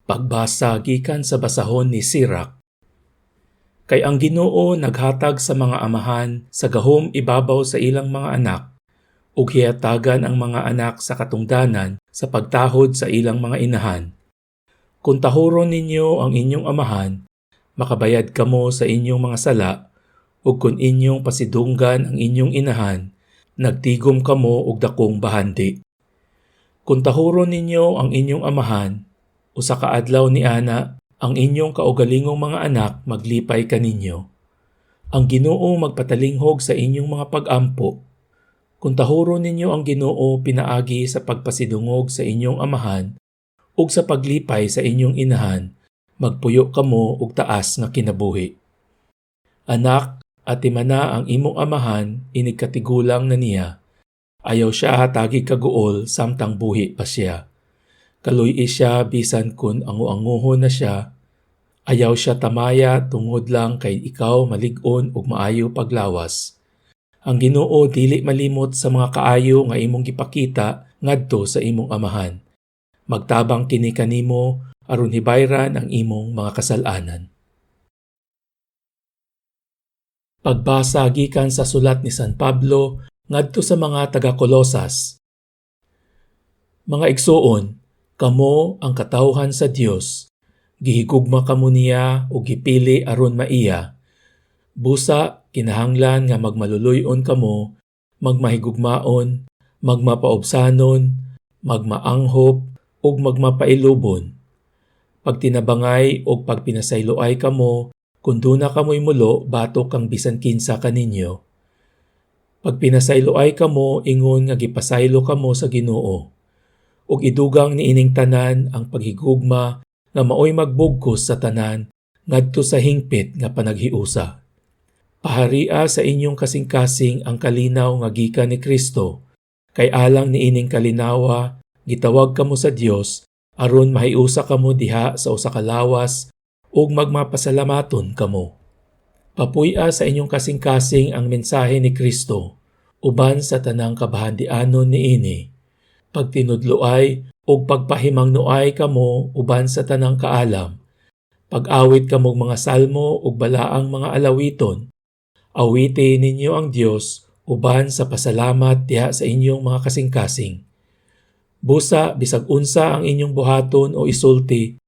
Pagbasa gikan sa basahon ni Sirach. Kay ang Ginoo naghatag sa mga amahan sa gahom ibabaw sa ilang mga anak, ug hiyatagan ang mga anak sa katungdanan sa pagtahod sa ilang mga inahan. Kung tahuron ninyo ang inyong amahan, makabayad kamo sa inyong mga sala, ug kung inyong pasidunggan ang inyong inahan, nagtigom kamo og dakong bahandi. Kung tahuron ninyo ang inyong amahan, usa ka adlaw ni ana ang inyong kaugalingong mga anak maglipay kaninyo. Ang Ginoo magpatalinghog sa inyong mga pag-ampo. Kung tahuron ninyo ang Ginoo pinaagi sa pagpasidungog sa inyong amahan ug sa paglipay sa inyong inahan, magpuyo kamo og taas nga kinabuhi. Anak, atimana ang imong amahan inig katigulang na niya. Ayaw siya hatagi kaguol samtang buhi pa siya. Kaluy siya bisan kun angu-anguhon na siya. Ayaw siya tamaya tungod lang kay ikaw malig-on ug maayo paglawas. Ang Ginoo dili malimot sa mga kaayo nga imong gipakita ngadto sa imong amahan. Magtabang kini kanimo aron hibayran ang imong mga kasal-anan. Pagbasa gikan sa sulat ni San Pablo ngadto sa mga taga-Kolosas. Mga igsoon, kamo ang katawhan sa Dios. Gihigugma kamo niya o gipili aron maiya. Busa, kinahanglan nga magmaluluyon kamo, magmahigugmaon, magmapaobsanon, magmaanghop, ug magmapailubon. Pagtinabangay o pagpinasayloay kamo, kung duna kamoy mulo, batok kang bisan kinsa kaninyo. Pagpinasayloay kamo, ingon nga gipasaylo kamo sa Ginoo. Ug idugang niining tanan ang paghigugma nga maoy magbugkos sa tanan ngadto sa hingpit nga panaghiusa. Paharia sa inyong kasing-kasing ang kalinaw nga gikan ni Kristo, kay alang niining kalinawa gitawag kamo sa Dios aron mahiusa kamo diha sa usa ka lawas ug magmapasalamaton kamo. Papuy-a sa inyong kasing-kasing ang mensahe ni Kristo, uban sa tanang kabahandianon niini. Pagtinudloay o pagpahimangnoay kamo uban sa tanang kaalam. Pag-awit kamong mga salmo o balaang mga alawiton. Awiti ninyo ang Dios uban sa pasalamat diha sa inyong mga kasing-kasing. Busa bisag unsa ang inyong buhaton o isulti,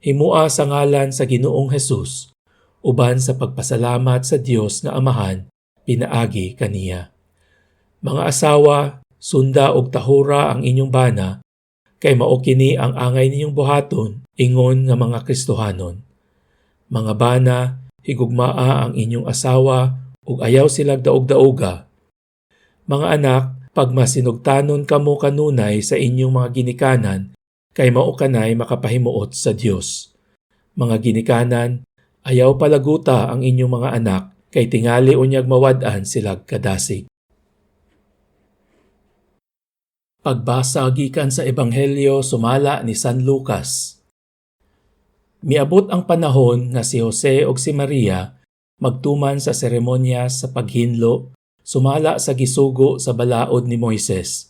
himua sa ngalan sa Ginoong Hesus, uban sa pagpasalamat sa Dios nga Amahan, pinaagi kaniya. Mga asawa, sunda og tahura ang inyong bana, kay mao kini ang angay ninyong buhaton, ingon nga mga Kristohanon. Mga bana, higugmaa ang inyong asawa ug ayaw silag daog-daoga. Mga anak, pagmasinugtanon kamo kanunay sa inyong mga ginikanan, kay mao kanay makapahimuot sa Dios. Mga ginikanan, ayaw palaguta ang inyong mga anak, kay tingali unyag mawad-an silag kadasig. Pagbasa gikan sa Ebanghelyo sumala ni San Lucas. Miabot ang panahon nga si Jose ug si Maria magtuman sa seremonya sa paghinlo sumala sa gisugo sa balaod ni Moises.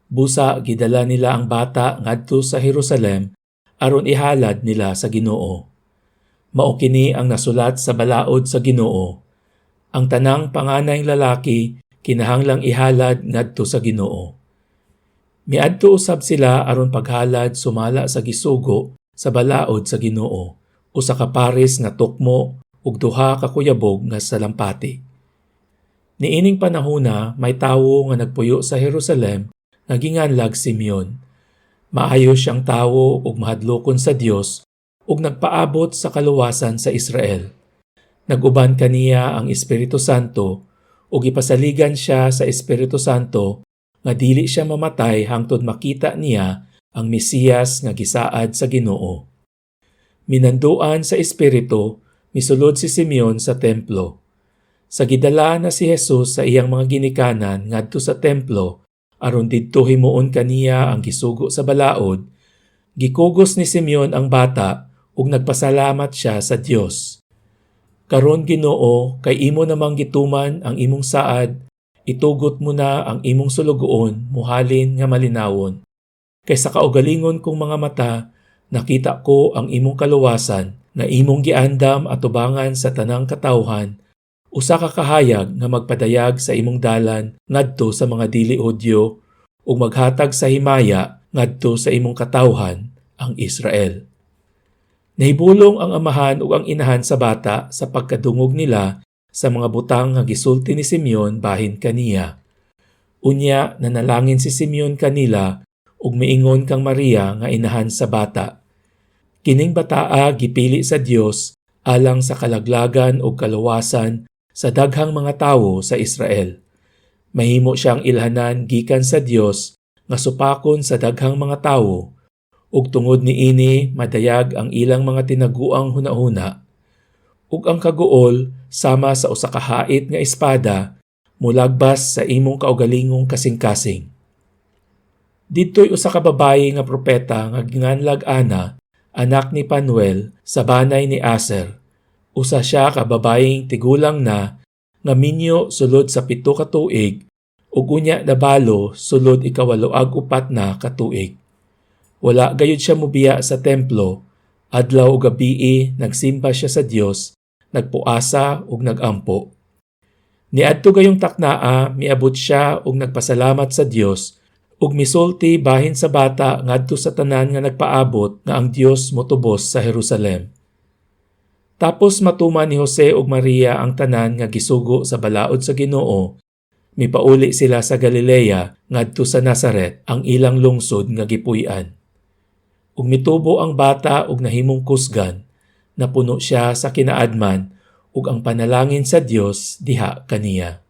Busa gidala nila ang bata ngadto sa Jerusalem aron ihalad nila sa Ginoo. Mao kini ang nasulat sa balaod sa Ginoo. Ang tanang panganayng lalaki kinahanglang ihalad ngadto sa Ginoo. Miadto usab sila aron paghalad sumala sa gisugo sa balaod sa Ginoo, usa ka pares nga tukmo ug duha ka kuyabog nga salampati. Niining panahona may tawo nga nagpuyo sa Jerusalem nga ginganlag Simeon. Maayo siyang tawo ug mahadlokon sa Dios ug nagpaabot sa kaluwasan sa Israel. Naguban kaniya ang Espiritu Santo ug ipasaligan siya sa Espiritu Santo nga dili siya mamatay hangtod makita niya ang Mesiyas nga gisaad sa Ginoo. Minanduan sa Espiritu, misulod si Simeon sa templo. Sa gidala na si Jesus sa iyang mga ginikanan ngadto sa templo, aron didto himuon kaniya ang gisugo sa balaod, gikugos ni Simeon ang bata ug nagpasalamat siya sa Dios. Karon Ginoo, kay imo namang gituman ang imong saad, itugot mo na ang imong sulugoon, muhalin nga malinawon. Kay sa kaugalingon kong mga mata, Nakita ko ang imong kaluwasan nga imong giandam atubangan sa tanang katawhan, usa ka kahayag nga magpadayag sa imong dalan ngadto sa mga dili Hudyo ug maghatag sa himaya ngadto sa imong katawhan, ang Israel. Nahibulong ang amahan ug ang inahan sa bata sa pagkadungog nila sa mga butang nga gisulti ni Simeon bahin kaniya. Unya nanalangin si Simeon kanila ug miingon kang Maria nga inahan sa bata. Kining bataa gipili sa Dios alang sa kalaglagan ug kaluwasan sa daghang mga tawo sa Israel. Mahimo siyang ilhanan gikan sa Dios nga supakon sa daghang mga tawo ug tungod niini madayag ang ilang mga tinaguang hunahuna. Ug ang kaguol sama sa usa ka hait nga espada mulagbas sa imong kaugalingong kasing-kasing. Dito'y usa ka babayi nga propeta nga ginganlag Ana, anak ni Panuel, sa banay ni Aser. Usa siya ka babayeng tigulang na nga minyo sulod sa 7 ka tuig ug unya nabalo sulod 8 na ka tuig. Wala gayud siya mobiya sa templo, adlaw ug gabii nagsimba siya sa Dios, nagpuasa ug nagampo. Niadto gayong taknaa miabot siya ug nagpasalamat sa Dios ug misulti bahin sa bata ngadto sa tanan nga nagpaabot nga ang Dios motubos sa Jerusalem. Tapos matuman ni Jose ug Maria ang tanan nga gisugo sa balaod sa Ginoo. Mipauli sila sa Galilea ngadto sa Nazaret, ang ilang lungsod nga gipuy-an. Ug mitubo ang bata ug nahimong kusgan, napuno siya sa kinaadman ug ang panalangin sa Dios diha kaniya.